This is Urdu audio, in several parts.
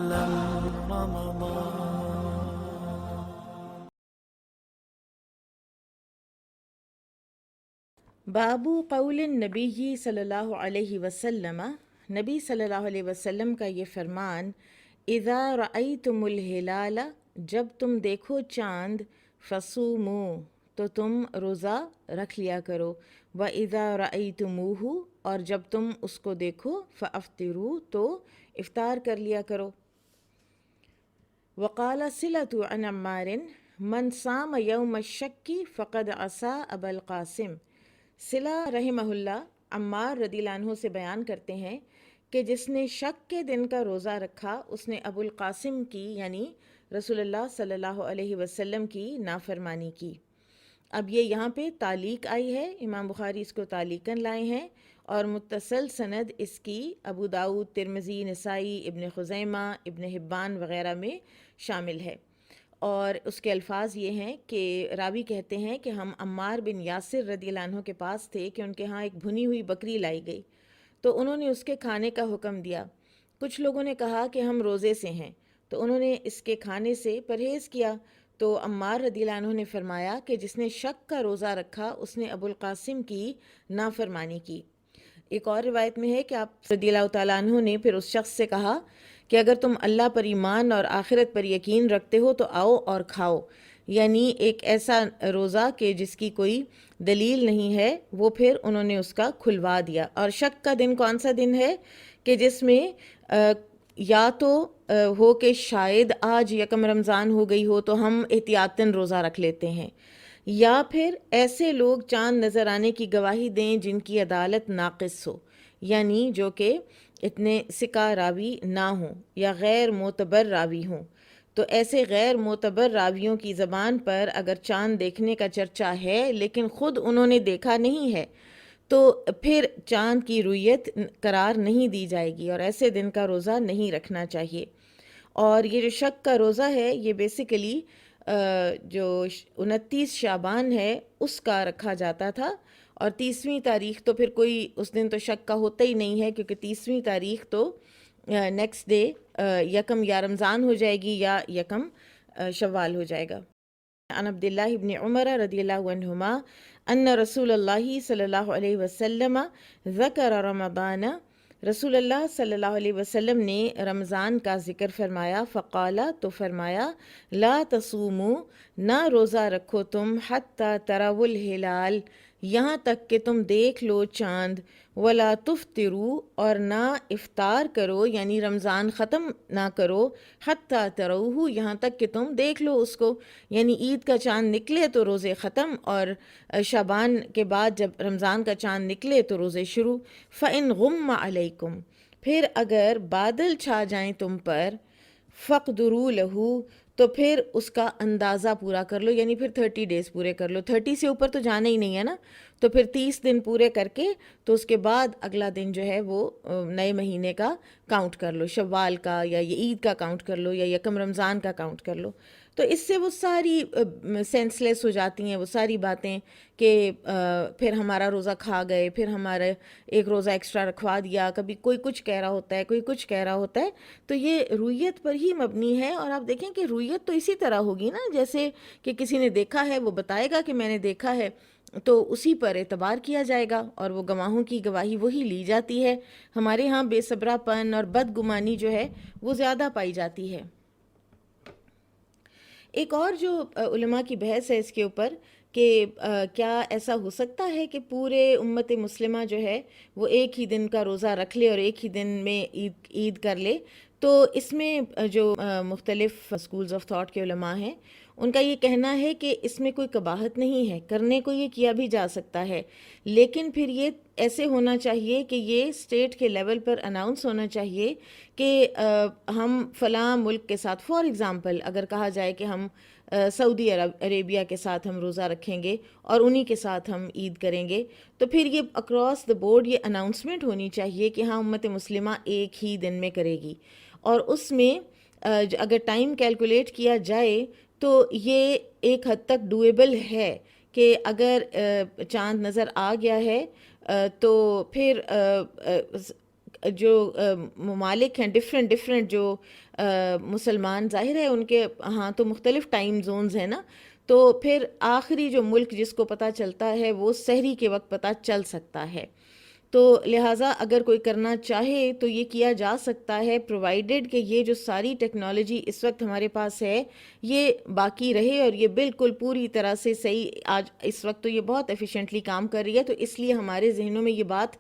أهلا رمضان. بابو قول النبی صلی اللہ علیہ وسلم، نبی صلی اللہ علیہ وسلم کا یہ فرمان، اذا رأیتم الہلال، جب تم دیکھو چاند، فصوموا، تو تم روزہ رکھ لیا کرو، وَإِذَا رَأَيْتُمُوهُ، اور جب تم اس کو دیکھو، فَأَفْطِرُوا، تو افطار کر لیا کرو۔ وقال صلة عن عمار، من صام یوم الشک فقد عصى ابا القاسم، صلہ رحمہ اللہ عمار رضی اللہ عنہ سے بیان کرتے ہیں کہ جس نے شک کے دن کا روزہ رکھا اس نے ابو القاسم کی یعنی رسول اللہ صلی اللہ علیہ وسلم کی نافرمانی کی۔ اب یہ یہاں پہ تعلیق آئی ہے، امام بخاری اس کو تعلیقاً لائے ہیں، اور متصل سند اس کی ابو داؤد، ترمذی، نسائی، ابن خزیمہ، ابن حبان وغیرہ میں شامل ہے۔ اور اس کے الفاظ یہ ہیں کہ راوی کہتے ہیں کہ ہم عمار بن یاسر رضی اللہ عنہ کے پاس تھے کہ ان کے ہاں ایک بھنی ہوئی بکری لائی گئی، تو انہوں نے اس کے کھانے کا حکم دیا۔ کچھ لوگوں نے کہا کہ ہم روزے سے ہیں، تو انہوں نے اس کے کھانے سے پرہیز کیا۔ تو عمار رضی اللہ عنہ نے فرمایا کہ جس نے شک کا روزہ رکھا اس نے ابو القاسم کی نافرمانی کی۔ ایک اور روایت میں ہے کہ آپ رضی اللہ تعالیٰ عنہ نے پھر اس شخص سے کہا کہ اگر تم اللہ پر ایمان اور آخرت پر یقین رکھتے ہو تو آؤ اور کھاؤ، یعنی ایک ایسا روزہ کہ جس کی کوئی دلیل نہیں ہے، وہ پھر انہوں نے اس کا کھلوا دیا۔ اور شک کا دن کون سا دن ہے کہ جس میں یا تو ہو کہ شاید آج یکم رمضان ہو گئی ہو تو ہم احتیاطاً روزہ رکھ لیتے ہیں، یا پھر ایسے لوگ چاند نظر آنے کی گواہی دیں جن کی عدالت ناقص ہو، یعنی جو کہ اتنے ثقہ راوی نہ ہوں یا غیر معتبر راوی ہوں۔ تو ایسے غیر معتبر راویوں کی زبان پر اگر چاند دیکھنے کا چرچا ہے لیکن خود انہوں نے دیکھا نہیں ہے تو پھر چاند کی رویت قرار نہیں دی جائے گی، اور ایسے دن کا روزہ نہیں رکھنا چاہیے۔ اور یہ جو شک کا روزہ ہے یہ بیسیکلی جو 29 شعبان ہے اس کا رکھا جاتا تھا، اور 30ویں تاریخ تو پھر کوئی اس دن تو شک کا ہوتا ہی نہیں ہے، کیونکہ 30ویں تاریخ تو نیکسٹ ڈے یکم یا رمضان ہو جائے گی یا یکم شوال ہو جائے گا۔ عن عبداللہ بن عمر رضی اللہ عنہما ان رسول اللہ صلی اللہ علیہ وسلم ذکر رمضان، رسول اللہ صلی اللہ علیہ وسلم نے رمضان کا ذکر فرمایا، فقالا، تو فرمایا، لا تصوموا، نہ روزہ رکھو تم، حتی تروا الہلال، یہاں تک کہ تم دیکھ لو چاند، ولا تفطروا، اور نہ افطار کرو یعنی رمضان ختم نہ کرو، حتی تروہ، یہاں تک کہ تم دیکھ لو اس کو، یعنی عید کا چاند نکلے تو روزے ختم، اور شعبان کے بعد جب رمضان کا چاند نکلے تو روزے شروع۔ فَإِنْ غُمَّ عَلَيْكُمْ، پھر اگر بادل چھا جائیں تم پر، فَقْدُرُوا لَهُ، تو پھر اس کا اندازہ پورا کر لو، یعنی پھر 30 ڈیز پورے کر لو، 30 سے اوپر تو جانا ہی نہیں ہے نا، تو پھر 30 دن پورے کر کے تو اس کے بعد اگلا دن جو ہے وہ نئے مہینے کا کاؤنٹ کر لو، شوال کا یا یہ عید کا کاؤنٹ کر لو یا یکم رمضان کا کاؤنٹ کر لو۔ تو اس سے وہ ساری سینس لیس ہو جاتی ہیں وہ ساری باتیں کہ پھر ہمارا روزہ کھا گئے، پھر ہمارا ایک روزہ ایکسٹرا رکھوا دیا، کبھی کوئی کچھ کہہ رہا ہوتا ہے، کوئی کچھ کہہ رہا ہوتا ہے، تو یہ رویت پر ہی مبنی ہے۔ اور آپ دیکھیں کہ رویت تو اسی طرح ہوگی نا، جیسے کہ کسی نے دیکھا ہے وہ بتائے گا کہ میں نے دیکھا ہے، تو اسی پر اعتبار کیا جائے گا، اور وہ گواہوں کی گواہی وہی لی جاتی ہے۔ ہمارے ہاں بے صبرا پن اور بدگمانی جو ہے وہ زیادہ پائی جاتی ہے۔ ایک اور جو علماء کی بحث ہے اس کے اوپر کہ کیا ایسا ہو سکتا ہے کہ پورے امت مسلمہ جو ہے وہ ایک ہی دن کا روزہ رکھ لے اور ایک ہی دن میں عید کر لے؟ تو اس میں جو مختلف سکولز آف تھاٹ کے علماء ہیں ان کا یہ کہنا ہے کہ اس میں کوئی قباحت نہیں ہے، کرنے کو یہ کیا بھی جا سکتا ہے، لیکن پھر یہ ایسے ہونا چاہیے کہ یہ اسٹیٹ کے لیول پر اناؤنس ہونا چاہیے کہ ہم فلاں ملک کے ساتھ، فار ایگزامپل اگر کہا جائے کہ ہم سعودی عربیہ کے ساتھ ہم روزہ رکھیں گے اور انہی کے ساتھ ہم عید کریں گے، تو پھر یہ اکراس دا بورڈ یہ اناؤنسمنٹ ہونی چاہیے کہ ہاں امت مسلمہ ایک ہی دن میں کرے گی، اور اس میں اگر ٹائم کیلکولیٹ کیا جائے تو یہ ایک حد تک ڈویبل ہے کہ اگر چاند نظر آ گیا ہے تو پھر جو ممالک ہیں ڈفرینٹ جو مسلمان، ظاہر ہے ان کے ہاں تو مختلف ٹائم زونز ہیں نا، تو پھر آخری جو ملک جس کو پتہ چلتا ہے وہ سحری کے وقت پتہ چل سکتا ہے. تو لہٰذا اگر کوئی کرنا چاہے تو یہ کیا جا سکتا ہے، پرووائڈیڈ کہ یہ جو ساری ٹیکنالوجی اس وقت ہمارے پاس ہے یہ باقی رہے اور یہ بالکل پوری طرح سے صحیح. آج اس وقت تو یہ بہت ایفیشینٹلی کام کر رہی ہے، تو اس لیے ہمارے ذہنوں میں یہ بات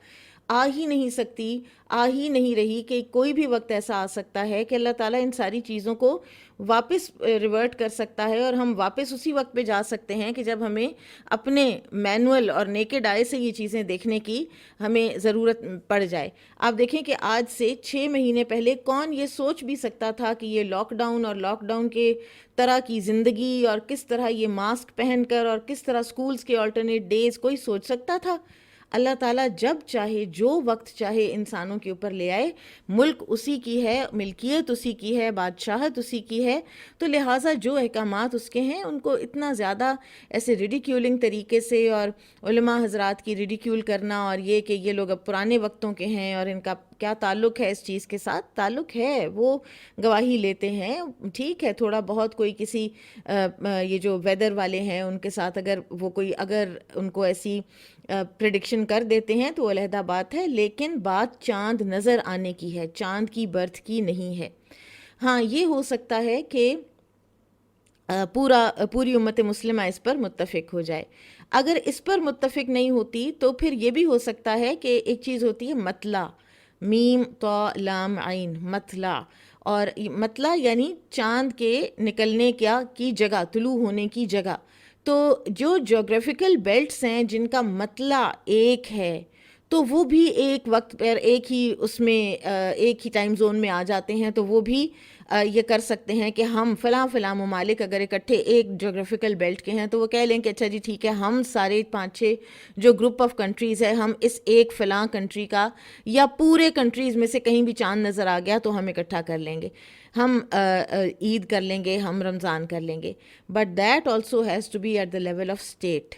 آ ہی نہیں سکتی، آ ہی نہیں رہی کہ کوئی بھی وقت ایسا آ سکتا ہے کہ اللہ تعالیٰ ان ساری چیزوں کو واپس ریورٹ کر سکتا ہے اور ہم واپس اسی وقت پہ جا سکتے ہیں کہ جب ہمیں اپنے مینول اور نیکڈ آئی سے یہ چیزیں دیکھنے کی ہمیں ضرورت پڑ جائے. آپ دیکھیں کہ آج سے 6 مہینے پہلے کون یہ سوچ بھی سکتا تھا کہ یہ لاک ڈاؤن اور لاک ڈاؤن کے طرح کی زندگی اور کس طرح یہ ماسک پہن کر اور کس طرح سکولز کے آلٹرنیٹ ڈیز کوئی سوچ سکتا تھا؟ اللہ تعالیٰ جب چاہے جو وقت چاہے انسانوں کے اوپر لے آئے. ملک اسی کی ہے، ملکیت اسی کی ہے، بادشاہت اسی کی ہے، تو لہٰذا جو احکامات اس کے ہیں ان کو اتنا زیادہ ایسے ریڈیکیولنگ طریقے سے اور علماء حضرات کی ریڈیکیول کرنا اور یہ کہ یہ لوگ اب پرانے وقتوں کے ہیں اور ان کا کیا تعلق ہے اس چیز کے ساتھ. تعلق ہے، وہ گواہی لیتے ہیں، ٹھیک ہے تھوڑا بہت کوئی کسی یہ جو ویدر والے ہیں ان کے ساتھ اگر وہ کوئی اگر ان کو ایسی پریڈکشن کر دیتے ہیں تو وہ علیحدہ بات ہے، لیکن بات چاند نظر آنے کی ہے، چاند کی برتھ کی نہیں ہے. ہاں یہ ہو سکتا ہے کہ پوری امت مسلمہ اس پر متفق ہو جائے. اگر اس پر متفق نہیں ہوتی تو پھر یہ بھی ہو سکتا ہے کہ ایک چیز ہوتی ہے مطلع، میم طا لام عین، مطلع. اور مطلع یعنی چاند کے نکلنے کی جگہ، طلوع ہونے کی جگہ. تو جو جغرافیکل بیلٹس ہیں جن کا مطلع ایک ہے تو وہ بھی ایک وقت پر ایک ہی اس میں ایک ہی ٹائم زون میں آ جاتے ہیں، تو وہ بھی یہ کر سکتے ہیں کہ ہم فلاں ممالک اگر اکٹھے ایک جغرافیکل بیلٹ کے ہیں تو وہ کہہ لیں کہ اچھا جی ٹھیک ہے، ہم سارے 5-6 جو گروپ آف کنٹریز ہے ہم اس ایک فلاں کنٹری کا یا پورے کنٹریز میں سے کہیں بھی چاند نظر آ گیا تو ہم اکٹھا کر لیں گے، ہم عید کر لیں گے، ہم رمضان کر لیں گے. But that also has to be at the level of state.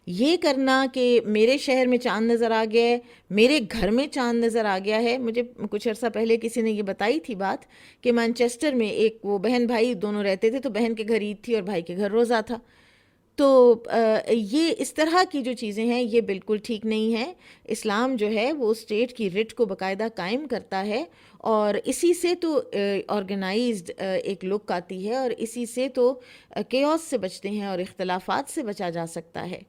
یہ کرنا کہ میرے شہر میں چاند نظر آ گیا ہے، میرے گھر میں چاند نظر آ گیا ہے. مجھے کچھ عرصہ پہلے کسی نے یہ بتائی تھی بات کہ مانچسٹر میں ایک وہ بہن بھائی دونوں رہتے تھے، تو بہن کے گھر عید تھی اور بھائی کے گھر روزہ تھا. تو یہ اس طرح کی جو چیزیں ہیں یہ بالکل ٹھیک نہیں ہیں. اسلام جو ہے وہ اسٹیٹ کی رٹ کو باقاعدہ قائم کرتا ہے اور اسی سے تو آرگنائزڈ ایک لک آتی ہے اور اسی سے تو کیوس سے بچتے ہیں اور اختلافات سے بچا جا سکتا ہے.